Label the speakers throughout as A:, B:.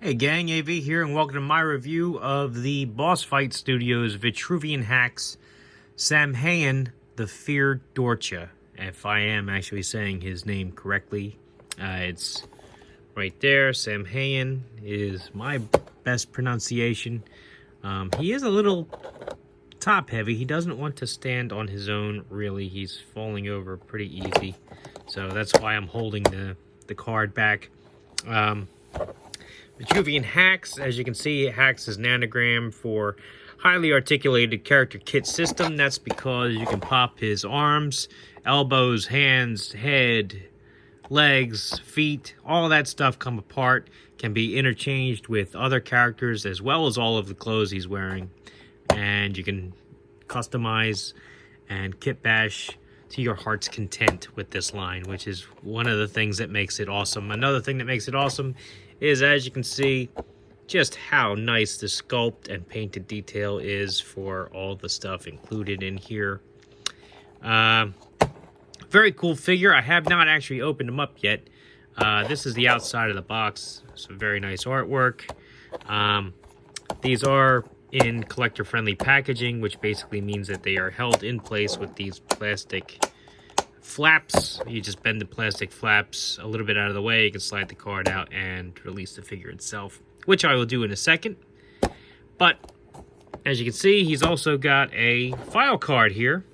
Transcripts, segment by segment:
A: Hey gang, AV here, and welcome to my review of the Boss Fight Studios Vitruvian Hacks Samhain, the Feared Dorcha. If I am actually saying his name correctly, it's right there. Samhain is my best pronunciation. He is a little top heavy. He doesn't want to stand on his own, really. He's falling over pretty easy. So that's why I'm holding the card back. Vitruvian Hacks, as you can see, Hacks is an anagram for highly articulated character kit system. That's because you can pop his arms, elbows, hands, head, legs, feet, all that stuff come apart, can be interchanged with other characters as well as all of the clothes he's wearing. And you can customize and kit bash to your heart's content with this line, which is one of the things that makes it awesome. Another thing that makes it awesome is, as you can see, just how nice the sculpt and painted detail is for all the stuff included in here. Very cool figure. I have not actually opened them up yet. This is the outside of the box. Some very nice artwork. These are in collector-friendly packaging, which basically means that they are held in place with these plastic flaps. You just bend the plastic flaps a little bit out of the way. You can slide the card out and release the figure itself, which I will do in a second. But as you can see, he's also got a file card here,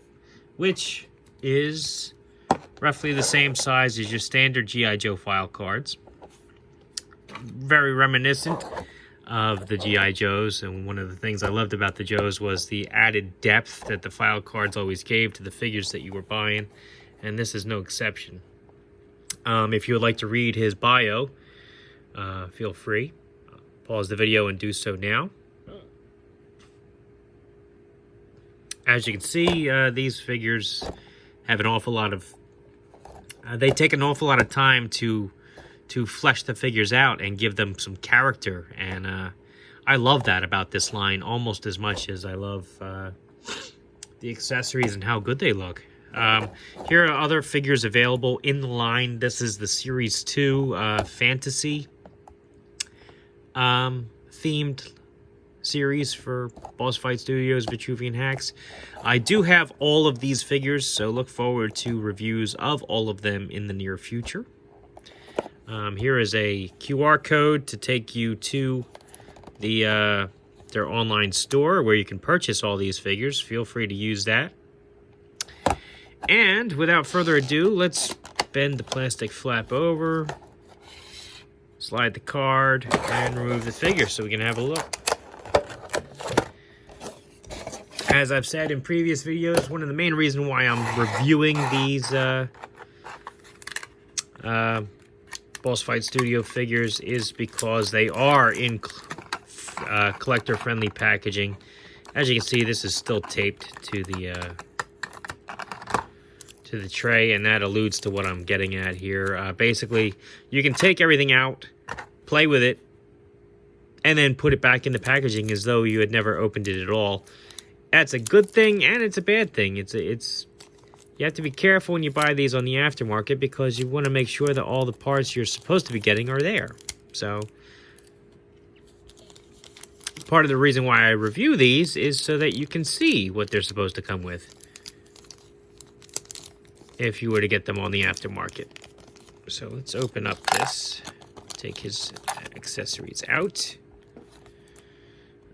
A: which is roughly the same size as your standard G.I. Joe file cards. Very reminiscent of the G.I. Joes, and one of the things I loved about the Joes was the added depth that the file cards always gave to the figures that you were buying, and this is no exception. If you would like to read his bio, feel free. Pause the video and do so now. As you can see, these figures have an awful lot of... they take an awful lot of time to flesh the figures out and give them some character, and I love that about this line almost as much as I love the accessories and how good they look. Here are other figures available in the line. This is the Series 2 Fantasy themed series for Boss Fight Studios Vitruvian Hacks. I do have all of these figures, so look forward to reviews of all of them in the near future. Here is a QR code to take you to their online store where you can purchase all these figures. Feel free to use that. And without further ado, let's bend the plastic flap over, slide the card, and remove the figure so we can have a look. As I've said in previous videos, one of the main reasons why I'm reviewing these Boss Fight Studio figures is because they are in collector-friendly packaging. As you can see, this is still taped to the tray, and that alludes to what I'm getting at here. Basically, you can take everything out, play with it, and then put it back in the packaging as though you had never opened it at all. That's a good thing, and it's a bad thing. You have to be careful when you buy these on the aftermarket because you want to make sure that all the parts you're supposed to be getting are there. So, part of the reason why I review these is so that you can see what they're supposed to come with if you were to get them on the aftermarket. So let's open up this, take his accessories out.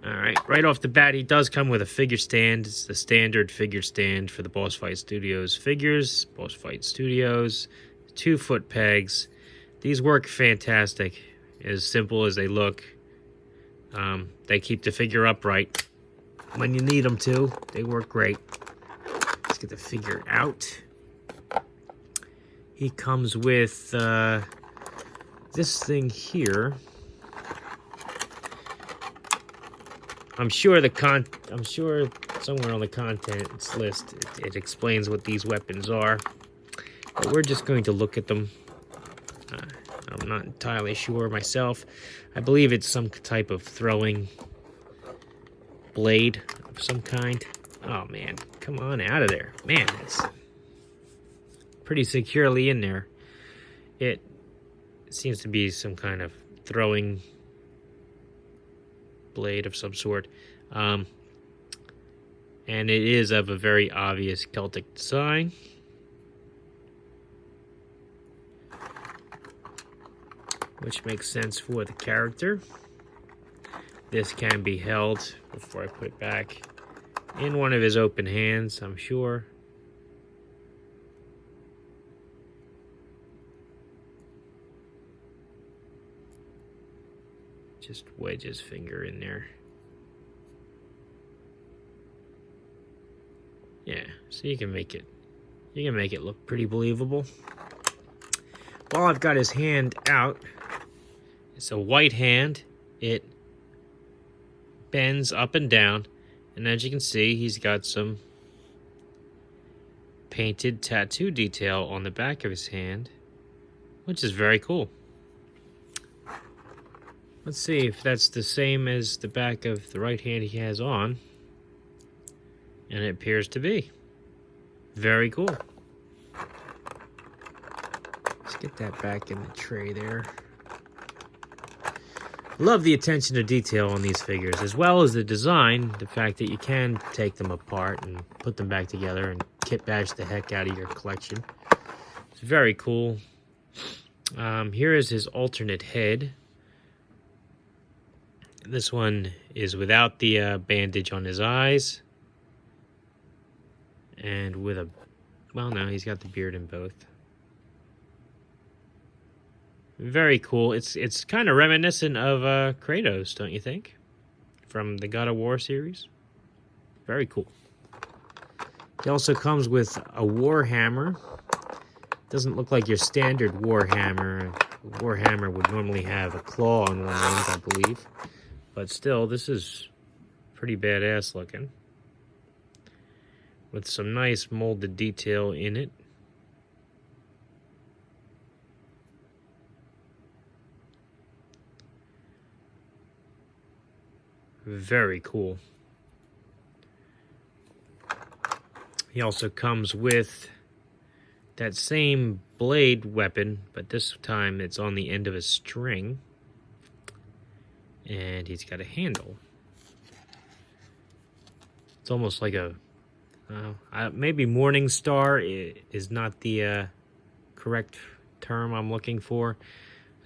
A: Alright, right off the bat, he does come with a figure stand. It's the standard figure stand for the Boss Fight Studios figures. Boss Fight Studios, 2-foot pegs. These work fantastic, as simple as they look. They keep the figure upright when you need them to. They work great. Let's get the figure out. He comes with this thing here. I'm sure somewhere on the contents list it explains what these weapons are. But we're just going to look at them. I'm not entirely sure myself. I believe it's some type of throwing blade of some kind. Oh man, come on out of there. Man, it's pretty securely in there. It seems to be some kind of throwing blade of some sort. And it is of a very obvious Celtic design. Which makes sense for the character. This can be held, before I put it back, in one of his open hands, I'm sure. Just wedge his finger in there. Yeah, so you can make it look pretty believable. While I've got his hand out, it's a white hand. It bends up and down, and as you can see, he's got some painted tattoo detail on the back of his hand, which is very cool. Let's see if that's the same as the back of the right hand he has on. And it appears to be. Very cool. Let's get that back in the tray there. Love the attention to detail on these figures, as well as the design, the fact that you can take them apart and put them back together and kit bash the heck out of your collection. It's very cool. Here is his alternate head. This one is without the bandage on his eyes. And with a... well, no, he's got the beard in both. Very cool. It's kind of reminiscent of Kratos, don't you think? From the God of War series. Very cool. He also comes with a war hammer. Doesn't look like your standard war hammer. A war hammer would normally have a claw on one end, I believe. But still, this is pretty badass looking. With some nice molded detail in it. Very cool. He also comes with that same blade weapon, but this time it's on the end of a string. And he's got a handle. It's almost like a... maybe Morning Star is not the correct term I'm looking for.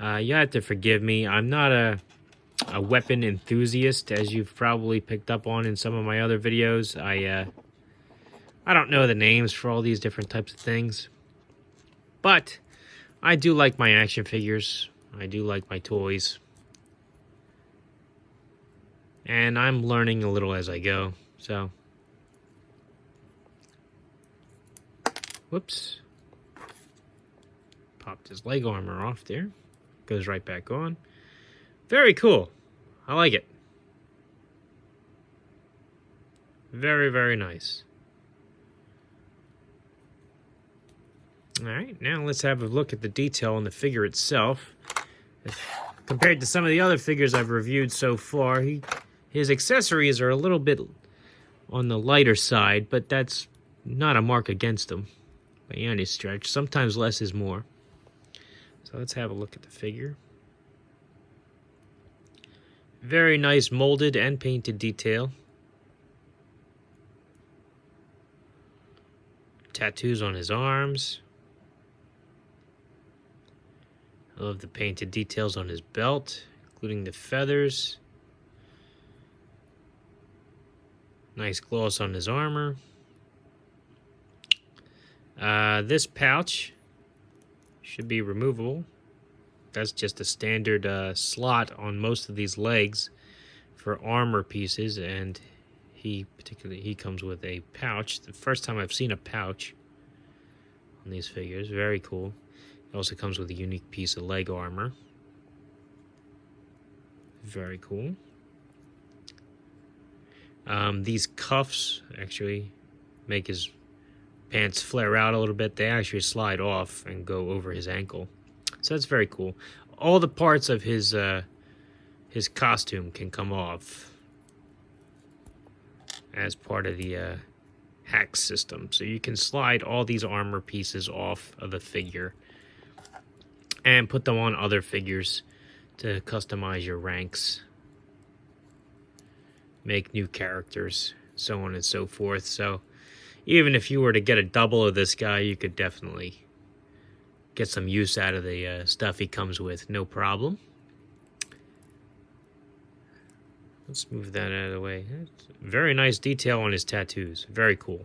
A: You have to forgive me. I'm not a weapon enthusiast, as you've probably picked up on in some of my other videos. I don't know the names for all these different types of things. But I do like my action figures. I do like my toys. And I'm learning a little as I go, so... whoops. Popped his leg armor off there. Goes right back on. Very cool. I like it. Very, very nice. Alright, now let's have a look at the detail on the figure itself. Compared to some of the other figures I've reviewed so far, his accessories are a little bit on the lighter side, but that's not a mark against him by any stretch. Sometimes less is more. So let's have a look at the figure. Very nice molded and painted detail. Tattoos on his arms. I love the painted details on his belt, including the feathers. Nice gloss on his armor. This pouch should be removable. That's just a standard slot on most of these legs for armor pieces, and he comes with a pouch. The first time I've seen a pouch on these figures. Very cool. It also comes with a unique piece of leg armor. Very cool. These cuffs actually make his pants flare out a little bit. They actually slide off and go over his ankle. So that's very cool. All the parts of his costume can come off as part of the hack system. So you can slide all these armor pieces off of the figure and put them on other figures to customize your ranks. make new characters, so on and so forth. So even if you were to get a double of this guy, you could definitely get some use out of the stuff he comes with, no problem. Let's move that out of the way. Very nice detail on his tattoos. Very cool.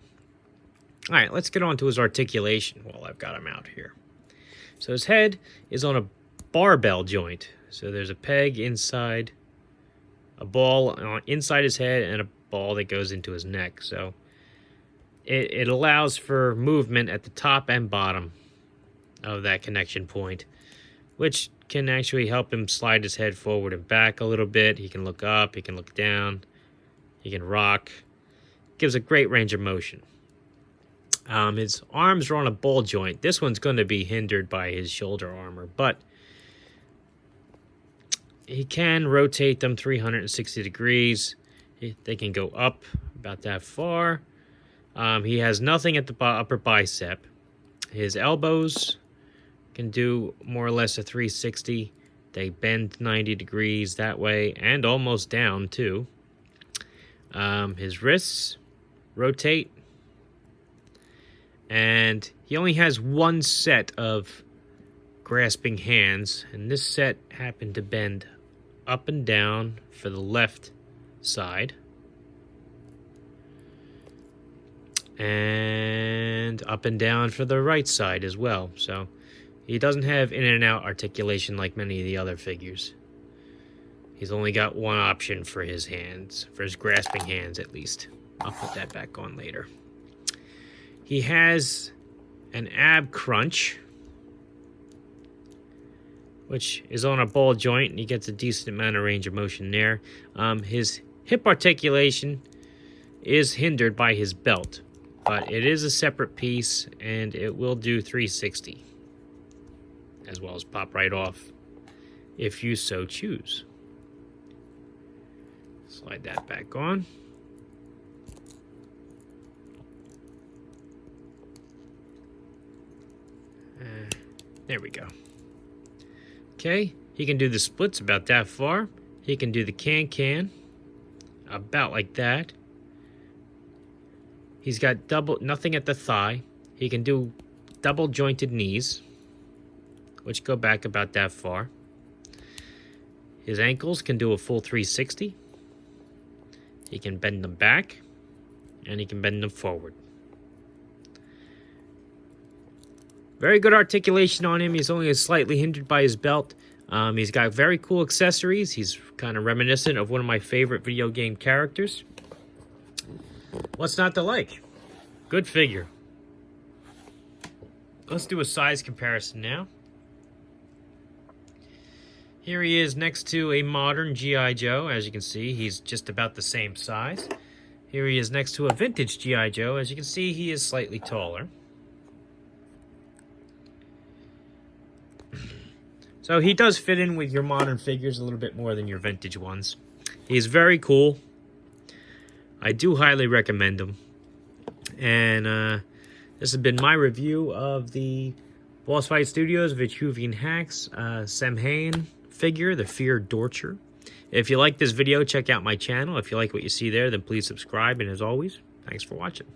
A: All right, let's get on to his articulation while I've got him out here. So his head is on a barbell joint. So there's a peg inside, a ball inside his head, and a ball that goes into his neck. So it allows for movement at the top and bottom of that connection point, which can actually help him slide his head forward and back a little bit. He can look up, he can look down, he can rock. Gives a great range of motion. His arms are on a ball joint. This one's going to be hindered by his shoulder armor, but he can rotate them 360 degrees. They can go up about that far. He has nothing at the upper bicep. His elbows can do more or less a 360. They bend 90 degrees that way and almost down too. His wrists rotate. And he only has one set of grasping hands. And this set happened to bend up and down for the left side. And up and down for the right side as well. So he doesn't have in and out articulation like many of the other figures. He's only got one option for his hands, for his grasping hands at least. I'll put that back on later. He has an ab crunch, which is on a ball joint, and he gets a decent amount of range of motion there. His hip articulation is hindered by his belt, but it is a separate piece, and it will do 360, as well as pop right off, if you so choose. Slide that back on. There we go. Okay, he can do the splits about that far. He can do the can about like that. He's got nothing at the thigh. He can do double jointed knees, which go back about that far. His ankles can do a full 360. He can bend them back, and he can bend them forward. Very good articulation on him. He's only slightly hindered by his belt. He's got very cool accessories. He's kind of reminiscent of one of my favorite video game characters. What's not to like? Good figure. Let's do a size comparison now. Here he is next to a modern G.I. Joe. As you can see, he's just about the same size. Here he is next to a vintage G.I. Joe. As you can see, he is slightly taller. So he does fit in with your modern figures a little bit more than your vintage ones. He's very cool. I do highly recommend him. And this has been my review of the Boss Fight Studios Vitruvian Hacks Samhain figure, the Feared Dorcha. If you like this video, check out my channel. If you like what you see there, then please subscribe. And as always, thanks for watching.